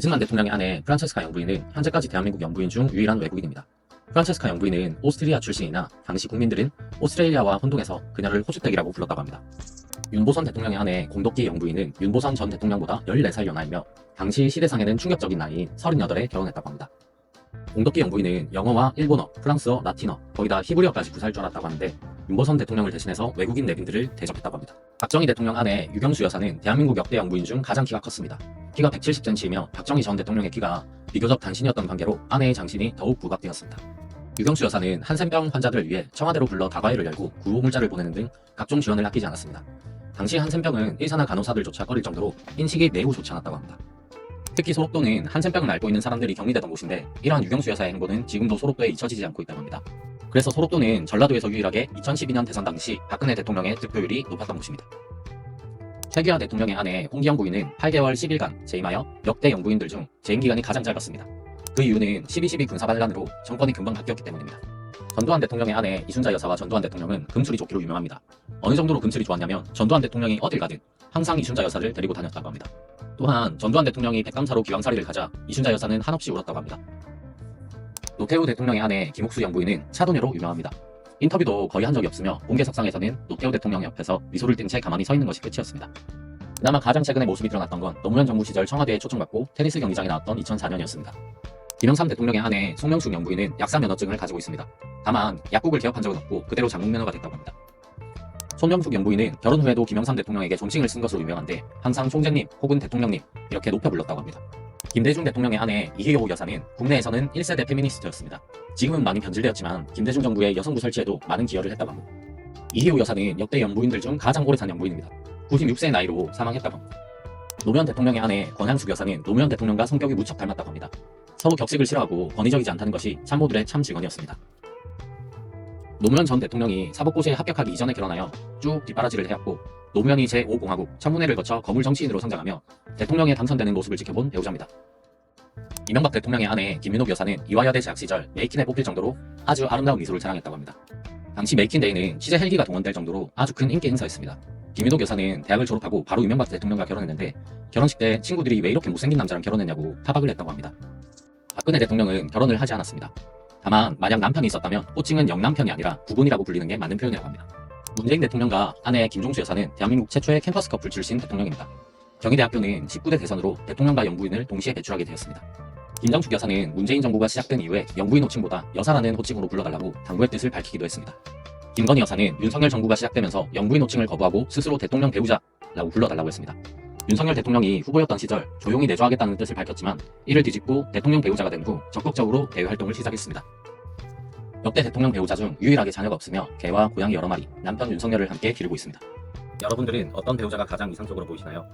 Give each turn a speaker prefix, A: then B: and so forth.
A: 이승만 대통령의 아내 프란체스카 영부인은 현재까지 대한민국 영부인 중 유일한 외국인입니다. 프란체스카 영부인은 오스트리아 출신이나 당시 국민들은 오스트레일리아와 혼동해서 그녀를 호주댁이라고 불렀다고 합니다. 윤보선 대통령의 아내 공덕기 영부인은 윤보선 전 대통령보다 14살 연하이며 당시 시대상에는 충격적인 나이인 38에 결혼했다고 합니다. 공덕기 영부인은 영어와 일본어, 프랑스어, 라틴어, 거의 다 히브리어까지 구사할 줄 알았다고 하는데 윤보선 대통령을 대신해서 외국인 내빈들을 대접했다고 합니다. 박정희 대통령 아내 유경수 여사는 대한민국 역대 영부인 중 가장 키가 컸습니다. 키가 170cm이며 박정희 전 대통령의 키가 비교적 단신이었던 관계로 아내의 장신이 더욱 부각되었습니다. 유경수 여사는 한센병 환자들을 위해 청와대로 불러 다과회를 열고 구호물자를 보내는 등 각종 지원을 아끼지 않았습니다. 당시 한센병은 의사나 간호사들조차 꺼릴 정도로 인식이 매우 좋지 않았다고 합니다. 특히 소록도는 한센병을 앓고 있는 사람들이 격리되던 곳인데 이러한 유경수 여사의 행보는 지금도 소록도에 잊혀지지 않고 있다고 합니다. 그래서 소록도는 전라도에서 유일하게 2012년 대선 당시 박근혜 대통령의 득표율이 높았던 곳입니다. 최규하 대통령의 아내 홍기영 부인은 8개월 10일간 재임하여 역대 영부인들 중 재임 기간이 가장 짧았습니다. 그 이유는 12.12 군사반란으로 정권이 금방 바뀌었기 때문입니다. 전두환 대통령의 아내 이순자 여사와 전두환 대통령은 금술이 좋기로 유명합니다. 어느 정도로 금술이 좋았냐면 전두환 대통령이 어딜 가든 항상 이순자 여사를 데리고 다녔다고 합니다. 또한 전두환 대통령이 백감사로 기왕살이를 가자 이순자 여사는 한없이 울었다고 합니다. 노태우 대통령의 아내 김옥수 영부인은 차도녀로 유명합니다. 인터뷰도 거의 한 적이 없으며 공개석상에서는 노태우 대통령 옆에서 미소를 띤 채 가만히 서 있는 것이 끝이었습니다. 그나마 가장 최근에 모습이 드러났던 건 노무현 정부 시절 청와대에 초청받고 테니스 경기장에 나왔던 2004년이었습니다. 김영삼 대통령의 아내 송명숙 영부인은 약사 면허증을 가지고 있습니다. 다만 약국을 개업한 적은 없고 그대로 장국 면허가 됐다고 합니다. 손명숙 영부인은 결혼 후에도 김영삼 대통령에게 존칭을 쓴 것으로 유명한데 항상 총재님 혹은 대통령님 이렇게 높여 불렀다고 합니다. 김대중 대통령의 아내 이혜호 여사는 국내에서는 1세대 페미니스트였습니다. 지금은 많이 변질되었지만 김대중 정부의 여성부 설치에도 많은 기여를 했다고 합니다. 이혜호 여사는 역대 영부인들 중 가장 오래 산 영부인입니다. 96세의 나이로 사망했다고 합니다. 노무현 대통령의 아내 권향숙 여사는 노무현 대통령과 성격이 무척 닮았다고 합니다. 서로 격식을 싫어하고 권위적이지 않다는 것이 참모들의 참 직언이었습니다. 노무현 전 대통령이 사법고시에 합격하기 이전에 결혼하여 쭉 뒷바라지를 해왔고 노무현이 제5공화국 청문회를 거쳐 거물 정치인으로 성장하며 대통령에 당선되는 모습을 지켜본 배우자입니다. 이명박 대통령의 아내 김윤옥 여사는 이화여대 재학 시절 메이킨에 뽑힐 정도로 아주 아름다운 미소를 자랑했다고 합니다. 당시 메이킨데이는 취재 헬기가 동원될 정도로 아주 큰 인기 행사였습니다. 김윤옥 여사는 대학을 졸업하고 바로 이명박 대통령과 결혼했는데 결혼식 때 친구들이 왜 이렇게 못생긴 남자랑 결혼했냐고 타박을 했다고 합니다. 박근혜 대통령은 결혼을 하지 않았습니다. 다만 만약 남편이 있었다면 호칭은 영남편이 아니라 부군이라고 불리는 게 맞는 표현이라고 합니다. 문재인 대통령과 아내 김종수 여사는 대한민국 최초의 캠퍼스 커플 출신 대통령입니다. 경희대학교는 19대 대선으로 대통령과 영부인을 동시에 배출하게 되었습니다. 김정숙 여사는 문재인 정부가 시작된 이후에 영부인 호칭보다 여사라는 호칭으로 불러달라고 당부의 뜻을 밝히기도 했습니다. 김건희 여사는 윤석열 정부가 시작되면서 영부인 호칭을 거부하고 스스로 대통령 배우자라고 불러달라고 했습니다. 윤석열 대통령이 후보였던 시절 조용히 내조하겠다는 뜻을 밝혔지만 이를 뒤집고 대통령 배우자가 된 후 적극적으로 대외 활동을 시작했습니다. 역대 대통령 배우자 중 유일하게 자녀가 없으며 개와 고양이 여러 마리, 남편 윤석열을 함께 기르고 있습니다. 여러분들은 어떤 배우자가 가장 이상적으로 보이시나요?